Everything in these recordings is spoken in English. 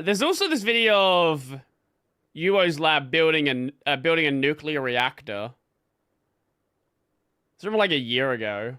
There's also this video of Yuo's lab building a nuclear reactor. It's from like a year ago.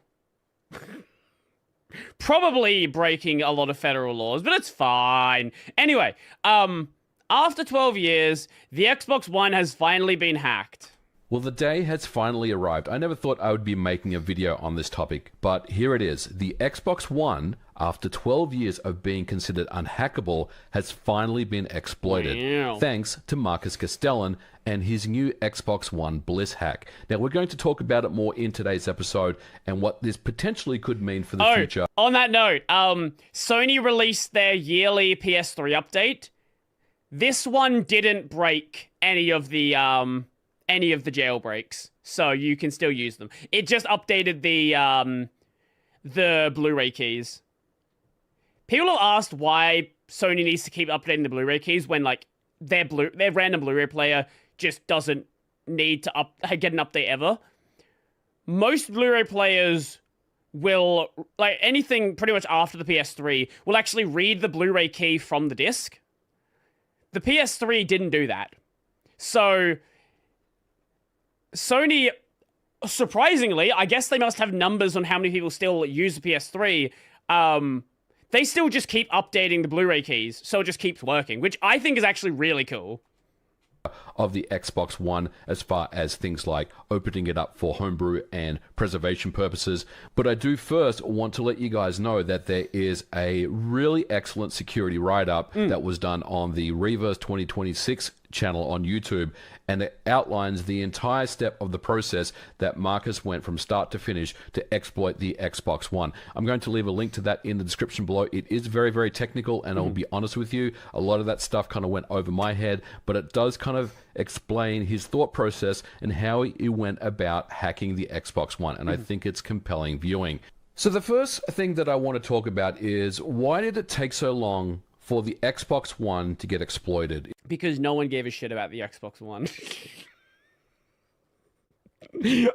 Probably breaking a lot of federal laws, but it's fine. Anyway, after 12 years, the Xbox One has finally been hacked. Well, the day has finally arrived. I never thought I would be making a video on this topic, but here it is. The Xbox One, after 12 years of being considered unhackable, has finally been exploited. Wow. Thanks to Marcus Castellan and his new Xbox One Bliss hack. Now, we're going to talk about it more in today's episode and what this potentially could mean for the future. On that note, Sony released their yearly PS3 update. This one didn't break any of the jailbreaks, so you can still use them. It just updated the Blu-ray keys. People have asked why Sony needs to keep updating the Blu-ray keys when like their random Blu-ray player just doesn't need to get an update ever. Most Blu-ray players will, like anything pretty much after the PS3, will actually read the Blu-ray key from the disc. The PS3 didn't do that. So Sony, surprisingly, I guess they must have numbers on how many people still use the PS3. They still just keep updating the Blu-ray keys, so it just keeps working, which I think is actually really cool. Of the Xbox One as far as things like opening it up for homebrew and preservation purposes. But I do first want to let you guys know that there is a really excellent security write-up that was done on the Reverse 2026 channel on YouTube, and it outlines the entire step of the process that Marcus went from start to finish to exploit the Xbox One. I'm going to leave a link to that in the description below. It is very, very technical, and I'll be honest with you, a lot of that stuff kind of went over my head, but it does kind of explain his thought process and how he went about hacking the Xbox One, and I think it's compelling viewing. So the first thing that I want to talk about is, why did it take so long for the Xbox One to get exploited? Because no one gave a shit about the Xbox One.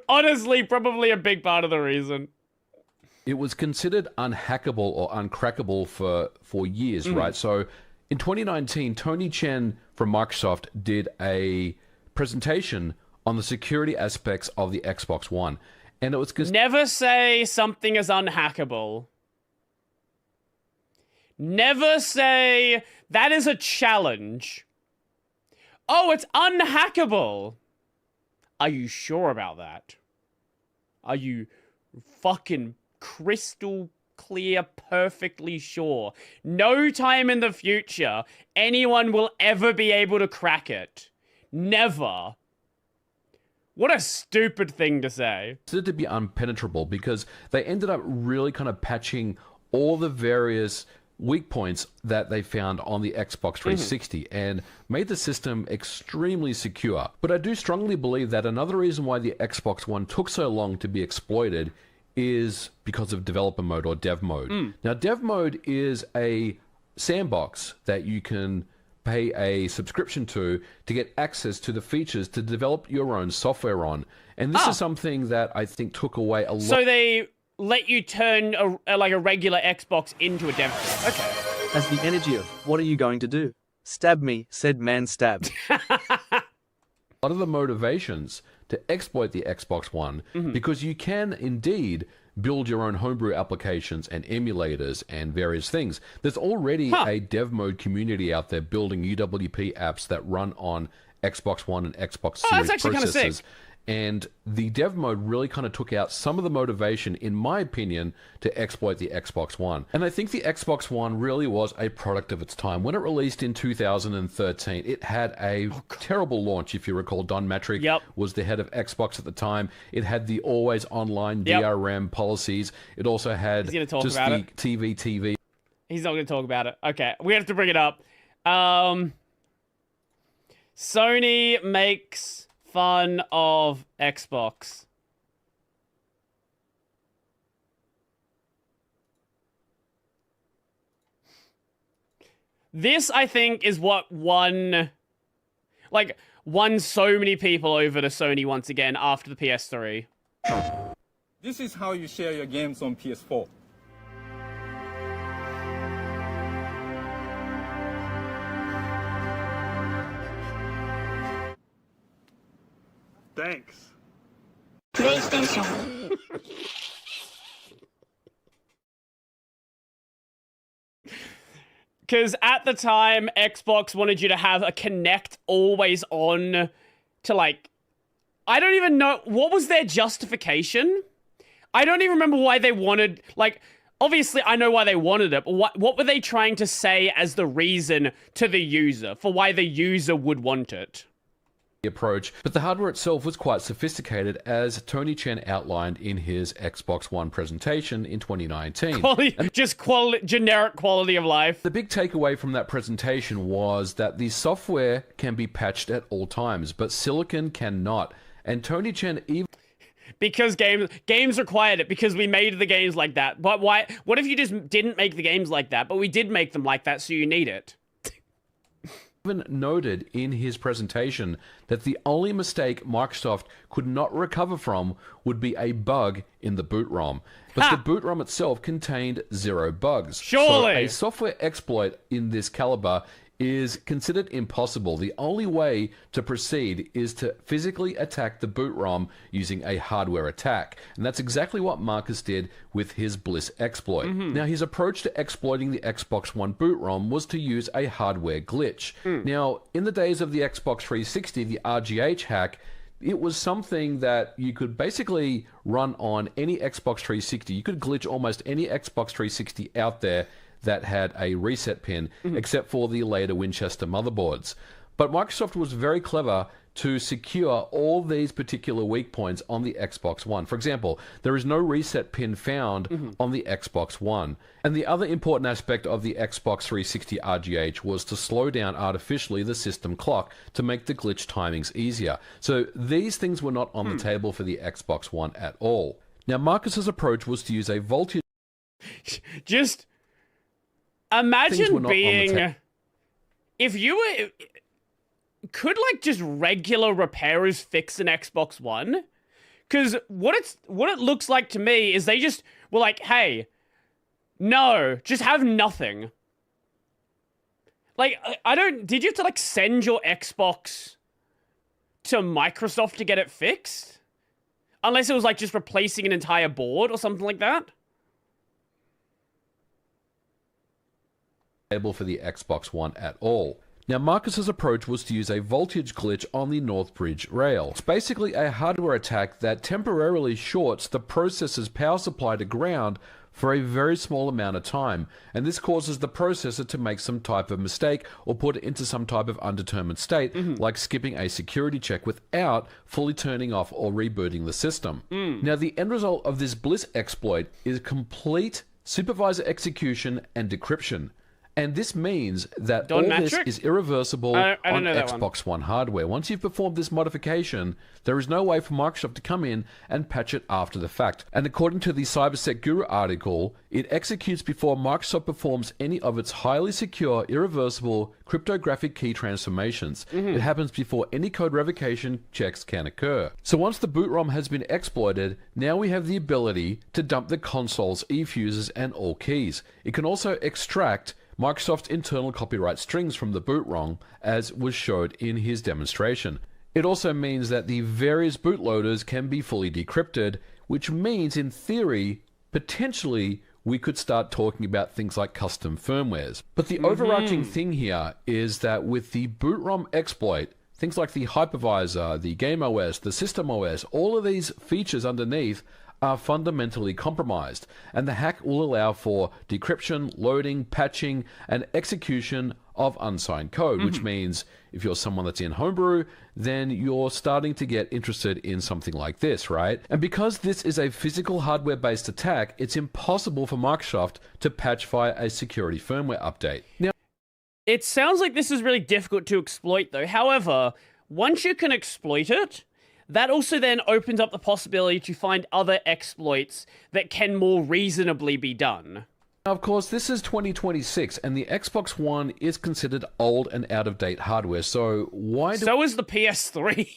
Honestly, probably a big part of the reason. It was considered unhackable or uncrackable for years, right? So in 2019, Tony Chen from Microsoft did a presentation on the security aspects of the Xbox One. And it was... Never say something is unhackable. Never say that is a challenge. Oh, it's unhackable. Are you sure about that? Are you fucking crystal clear, perfectly sure? No time in the future anyone will ever be able to crack it. Never. What a stupid thing to say. Considered to be unpenetrable because they ended up really kind of patching all the various weak points that they found on the Xbox 360 and made the system extremely secure. But I do strongly believe that another reason why the Xbox One took so long to be exploited is because of developer mode or dev mode. Now, dev mode is a sandbox that you can pay a subscription to get access to the features to develop your own software on. And this is something that I think took away a lot. So they let you turn like a regular Xbox into a dev kit. Okay. Has the energy of, what are you going to do? Stab me, said man stabbed. A lot of the motivations to exploit the Xbox One, because you can indeed build your own homebrew applications and emulators and various things. There's already a dev mode community out there building UWP apps that run on Xbox One and Xbox Series that's actually kind of sick. processors. And the dev mode really kind of took out some of the motivation, in my opinion, to exploit the Xbox One. And I think the Xbox One really was a product of its time. When it released in 2013, it had a terrible launch, if you recall. Don Matrick was the head of Xbox at the time. It had the always online DRM policies. It also had just the TV. He's not going to talk about it. Okay, we have to bring it up. Sony makes fun of Xbox. This, I think, is what won so many people over to Sony once again after the PS3. This is how you share your games on PS4. Thanks. PlayStation. Because at the time, Xbox wanted you to have a Kinect always on to, like... I don't even know... What was their justification? I don't even remember why they wanted... Like, obviously, I know why they wanted it, but what were they trying to say as the reason to the user, for why the user would want it? Approach, but the hardware itself was quite sophisticated, as Tony Chen outlined in his Xbox One presentation in 2019. Generic quality of life. The big takeaway from that presentation was that the software can be patched at all times, but silicon cannot. And Tony Chen even... Because games required it, because we made the games like that. But why? What if you just didn't make the games like that, but we did make them like that, so you need it? Even noted in his presentation that the only mistake Microsoft could not recover from would be a bug in the boot ROM. But the boot ROM itself contained 0 bugs. Surely! So a software exploit in this caliber is considered impossible. The only way to proceed is to physically attack the boot ROM using a hardware attack. And that's exactly what Marcus did with his Bliss exploit. Now, his approach to exploiting the Xbox One boot ROM was to use a hardware glitch. Now, in the days of the Xbox 360, the RGH hack, it was something that you could basically run on any Xbox 360. You could glitch almost any Xbox 360 out there that had a reset pin, except for the later Winchester motherboards. But Microsoft was very clever to secure all these particular weak points on the Xbox One. For example, there is no reset pin found on the Xbox One. And the other important aspect of the Xbox 360 RGH was to slow down artificially the system clock to make the glitch timings easier. So these things were not on the table for the Xbox One at all. Now, Marcus's approach was to use a voltage... Just... Imagine being... If you were... Could, like, just regular repairers fix an Xbox One? Because what it looks like to me is they just were like, hey, no, just have nothing. Like, did you have to, like, send your Xbox to Microsoft to get it fixed? Unless it was, like, just replacing an entire board or something like that? Able for the Xbox One at all. Now, Marcus's approach was to use a voltage glitch on the Northbridge rail. It's basically a hardware attack that temporarily shorts the processor's power supply to ground for a very small amount of time, and this causes the processor to make some type of mistake or put it into some type of undetermined state, like skipping a security check without fully turning off or rebooting the system. Now, the end result of this Bliss exploit is complete supervisor execution and decryption. And this means that all this is irreversible on Xbox One hardware. Once you've performed this modification, there is no way for Microsoft to come in and patch it after the fact. And according to the CyberSec Guru article, it executes before Microsoft performs any of its highly secure, irreversible cryptographic key transformations. It happens before any code revocation checks can occur. So once the boot ROM has been exploited, now we have the ability to dump the console's eFuses and all keys. It can also extract Microsoft's internal copyright strings from the boot ROM, as was showed in his demonstration. It also means that the various bootloaders can be fully decrypted, which means, in theory, potentially, we could start talking about things like custom firmwares. But the overarching thing here is that with the boot ROM exploit, things like the hypervisor, the game OS, the system OS, all of these features underneath are fundamentally compromised, and the hack will allow for decryption, loading, patching, and execution of unsigned code, which means if you're someone that's in Homebrew, then you're starting to get interested in something like this, right? And because this is a physical hardware-based attack, it's impossible for Microsoft to patch via a security firmware update. Now, it sounds like this is really difficult to exploit, though. However, once you can exploit it, that also then opens up the possibility to find other exploits that can more reasonably be done. Now, of course, this is 2026, and the Xbox One is considered old and out-of-date hardware, so why do... So is the PS3.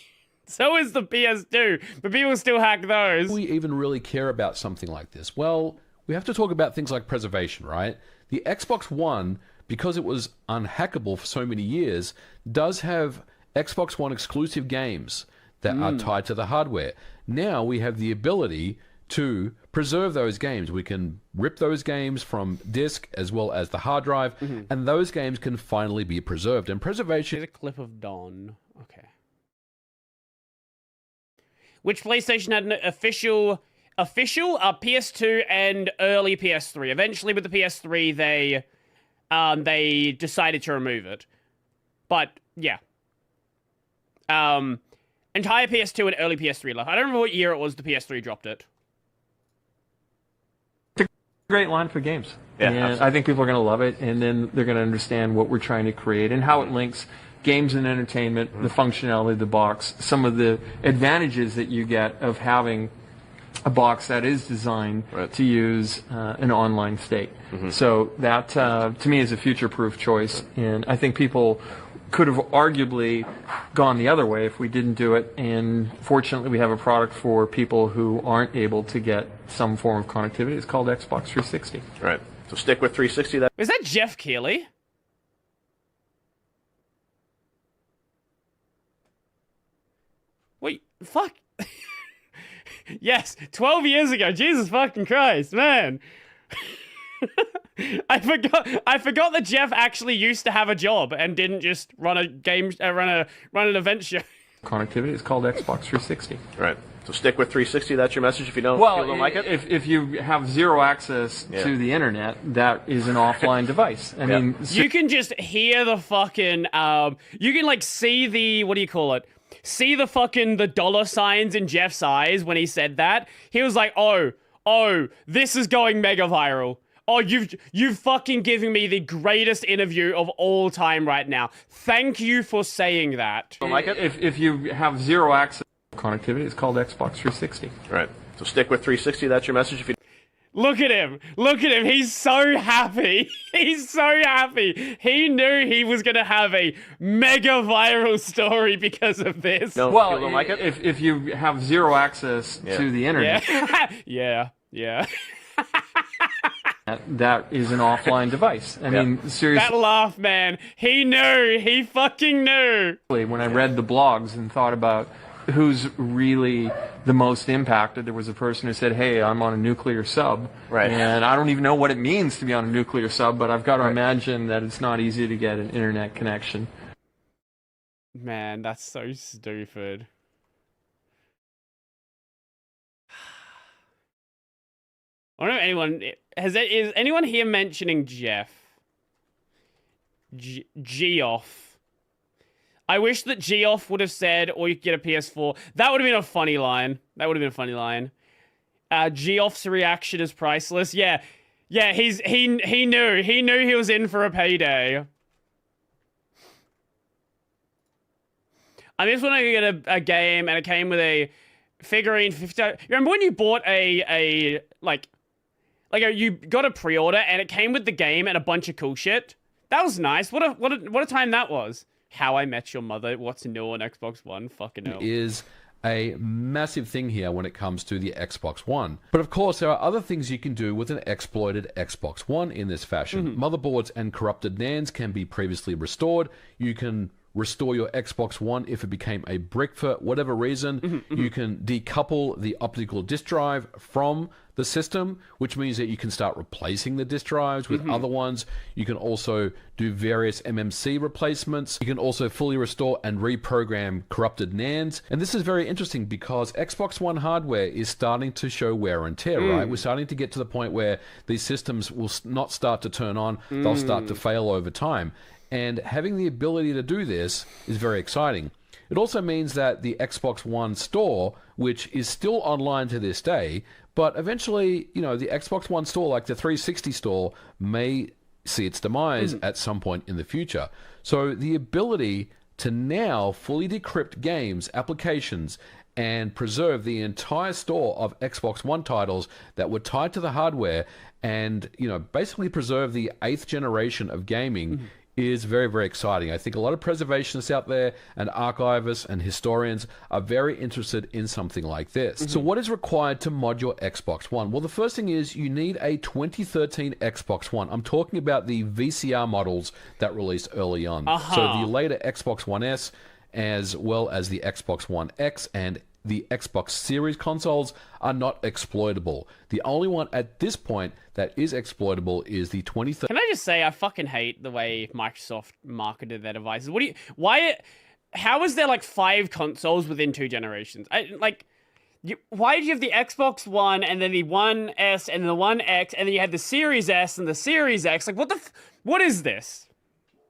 So is the PS2, but people still hack those. we even really care about something like this? Well, we have to talk about things like preservation, right? The Xbox One, because it was unhackable for so many years, does have Xbox One exclusive games that are tied to the hardware. Now we have the ability to preserve those games. We can rip those games from disk as well as the hard drive, and those games can finally be preserved. And preservation... Here's a clip of Don. Okay. Which PlayStation had an official PS2 and early PS3. Eventually, with the PS3, they decided to remove it. But yeah, entire PS2 and early PS3 left. I don't remember what year it was the PS3 dropped it. It's a great line for games. Yeah, and absolutely. I think people are going to love it, and then they're going to understand what we're trying to create and how it links games and entertainment, the functionality of the box, some of the advantages that you get of having a box that is designed to use an online state. So that, to me, is a future-proof choice, and I think people could have arguably gone the other way if we didn't do it, and fortunately we have a product for people who aren't able to get some form of connectivity. It's called Xbox 360. Right. So stick with 360. Is that Jeff Keighley? Wait, fuck. Yes, 12 years ago. Jesus fucking Christ, man. I forgot that Jeff actually used to have a job and didn't just run a game, run an event show. Connectivity is called Xbox 360. Right. So stick with 360. That's your message. If you don't, like it. If you have zero access to the internet, that is an offline device. I mean, you can just hear the fucking. You can like see the, what do you call it? See the fucking the dollar signs in Jeff's eyes when he said that. He was like, oh, this is going mega viral. Oh, you've fucking given me the greatest interview of all time right now. Thank you for saying that. Like it. If you have zero access to connectivity, it's called Xbox 360. Right. So stick with 360. That's your message. If you Look at him. Look at him. He's so happy. He's so happy. He knew he was going to have a mega viral story because of this. No, well, don't like it? If you have zero access to the internet. Yeah. That is an offline device. I mean, seriously. That laugh, man. He knew. He fucking knew. When I read the blogs and thought about who's really the most impacted, there was a person who said, hey, I'm on a nuclear sub. Right. And I don't even know what it means to be on a nuclear sub, but I've got to imagine that it's not easy to get an internet connection. Man, that's so stupid. I don't know if anyone... Is anyone here mentioning Jeff? Geoff. I wish that Geoff would have said, or you could get a PS4. That would have been a funny line. Geoff's reaction is priceless. Yeah, he knew he was in for a payday. I just want to get a game, and it came with a figurine. Remember when you bought you got a pre-order, and it came with the game and a bunch of cool shit? That was nice. What a time that was. How I Met Your Mother, what's new on Xbox One, fucking hell. Is a massive thing here when it comes to the Xbox One. But of course, there are other things you can do with an exploited Xbox One in this fashion. Motherboards and corrupted NANDs can be previously restored. You can restore your Xbox One if it became a brick for whatever reason. You can decouple the optical disk drive from the system, which means that you can start replacing the disk drives with other ones. You can also do various MMC replacements. You can also fully restore and reprogram corrupted NANDs. And this is very interesting because Xbox One hardware is starting to show wear and tear, right? We're starting to get to the point where these systems will not start to turn on. They'll start to fail over time. And having the ability to do this is very exciting. It also means that the Xbox One store, which is still online to this day, but eventually, the Xbox One store, like the 360 store, may see its demise at some point in the future. So the ability to now fully decrypt games, applications, and preserve the entire store of Xbox One titles that were tied to the hardware and, basically preserve the 8th generation of gaming is very, very exciting. I think a lot of preservationists out there and archivists and historians are very interested in something like this. So what is required to mod your Xbox One? Well, the first thing is you need a 2013 Xbox One. I'm talking about the VCR models that released early on. So the later Xbox One S as well as the Xbox One X and the Xbox Series consoles are not exploitable. The only one at this point that is exploitable is the 2030. Can I just say, I fucking hate the way Microsoft marketed their devices. How is there like 5 consoles within 2 generations? Why did you have the Xbox One and then the One S and the One X and then you had the Series S and the Series X? Like, what is this?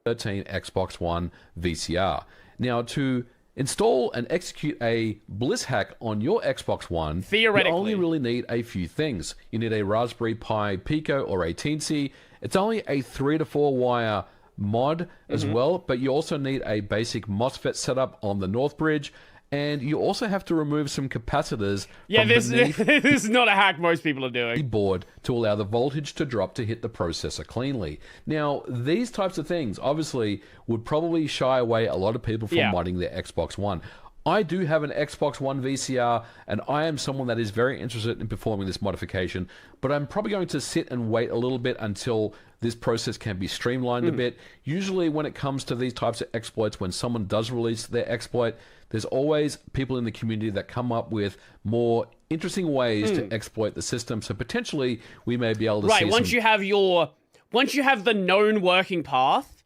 13 Xbox One VCR. Now, to install and execute a Bliss hack on your Xbox One, theoretically, you only really need a few things. You need a Raspberry Pi Pico or a Teensy. It's only a 3 to 4 wire mod as well, but you also need a basic MOSFET setup on the North Bridge, and you also have to remove some capacitors from beneath this is not a hack most people are doing. the board to allow the voltage to drop to hit the processor cleanly. Now, these types of things obviously would probably shy away a lot of people from modding their Xbox One. I do have an Xbox One VCR, and I am someone that is very interested in performing this modification, but I'm probably going to sit and wait a little bit until this process can be streamlined a bit. Usually when it comes to these types of exploits, when someone does release their exploit, there's always people in the community that come up with more interesting ways to exploit the system. So potentially we may be able to see once you have the known working path,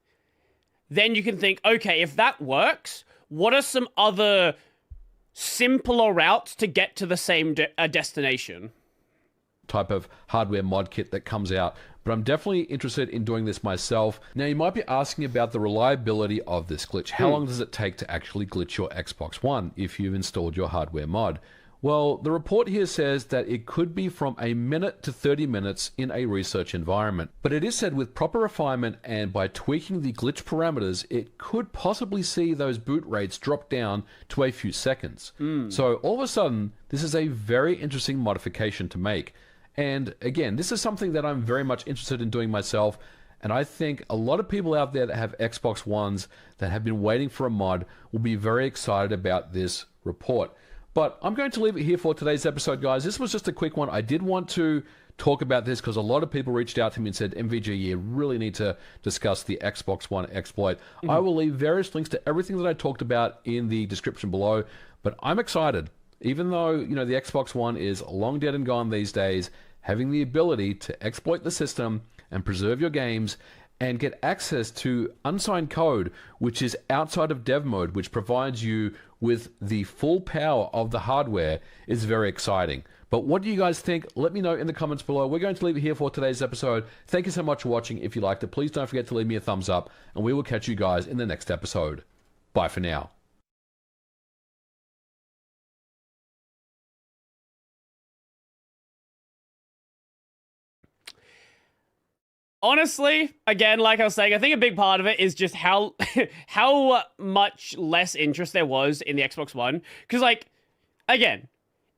then you can think, okay, if that works, what are some other simpler routes to get to the same destination? type of hardware mod kit that comes out, but I'm definitely interested in doing this myself. Now, you might be asking about the reliability of this glitch. How long does it take to actually glitch your Xbox One if you've installed your hardware mod? Well, the report here says that it could be from a minute to 30 minutes in a research environment. But it is said with proper refinement and by tweaking the glitch parameters, it could possibly see those boot rates drop down to a few seconds. So all of a sudden, this is a very interesting modification to make. And again, this is something that I'm very much interested in doing myself. And I think a lot of people out there that have Xbox Ones that have been waiting for a mod will be very excited about this report. But I'm going to leave it here for today's episode, guys. This was just a quick one. I did want to talk about this because a lot of people reached out to me and said, MVG, you really need to discuss the Xbox One exploit. I will leave various links to everything that I talked about in the description below. But I'm excited. Even though, you know, the Xbox One is long dead and gone these days, having the ability to exploit the system and preserve your games and get access to unsigned code, which is outside of dev mode, which provides you with the full power of the hardware, is very exciting. But what do you guys think? Let me know in the comments below. We're going to leave it here for today's episode. Thank you so much for watching. If you liked it, please don't forget to leave me a thumbs up, and we will catch you guys in the next episode. Bye for now. Honestly, again, like I was saying, I think a big part of it is just how how much less interest there was in the Xbox One. Because, like, again,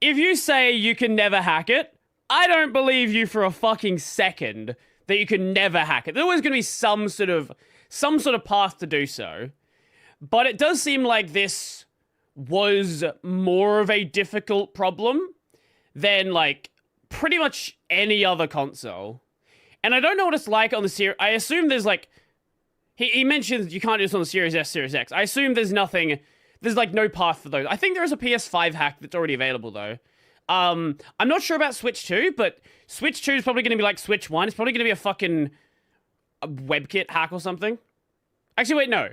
if you say you can never hack it, I don't believe you for a fucking second that you can never hack it. There's always going to be some sort of path to do so. But it does seem like this was more of a difficult problem than, like, pretty much any other console. And I don't know what it's like on the Series. I assume there's like, he mentions you can't do this on the Series S, Series X. I assume there's like no path for those. I think there is a PS5 hack that's already available though. I'm not sure about Switch 2, but Switch 2 is probably going to be like Switch 1. It's probably going to be a fucking WebKit hack or something. Actually, wait, no,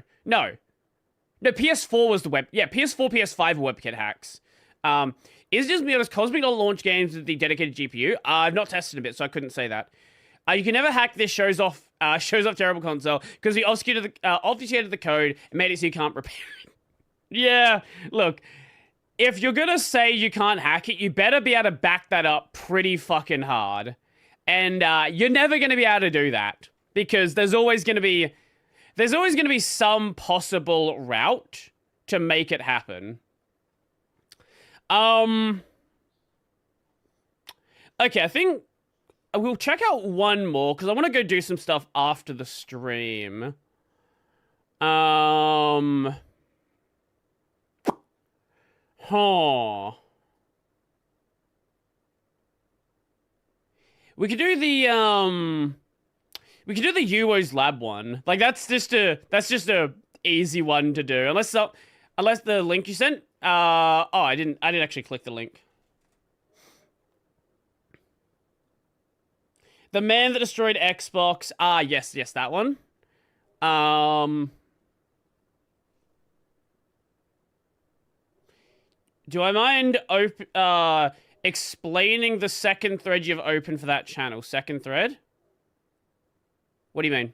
PS4 was the PS4, PS5 were WebKit hacks. Is it just because Cosmic don't launch games with the dedicated GPU? I've not tested a bit, so I couldn't say that. You can never hack this shows off terrible console because we obfuscated the code and made it so you can't repair it. Yeah, look, if you're gonna say you can't hack it, you better be able to back that up pretty fucking hard. And you're never gonna be able to do that because there's always gonna be some possible route to make it happen. Okay, I think we'll check out one more, because I want to go do some stuff after the stream. We could do the, Uwo's Lab one. Like, that's just a easy one to do. Unless the link you sent. Oh, I didn't actually click the link. The man that destroyed Xbox. Ah, yes, that one. Do I mind explaining the second thread you've opened for that channel? Second thread? What do you mean?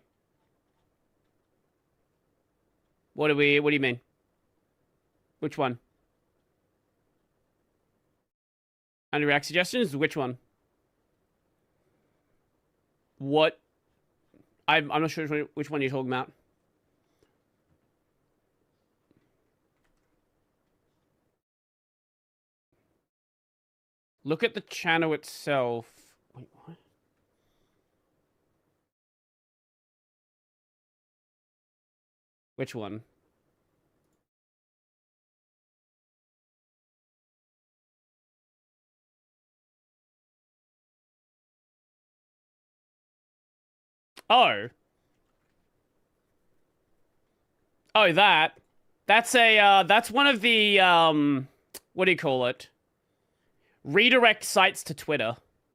What do you mean? Which one? Under react suggestions? Which one? What? I'm not sure which one you're talking about. Look at the channel itself. Wait, what? Which one? Oh. Oh, that. That's a, that's one of the, what do you call it? Redirect sites to Twitter.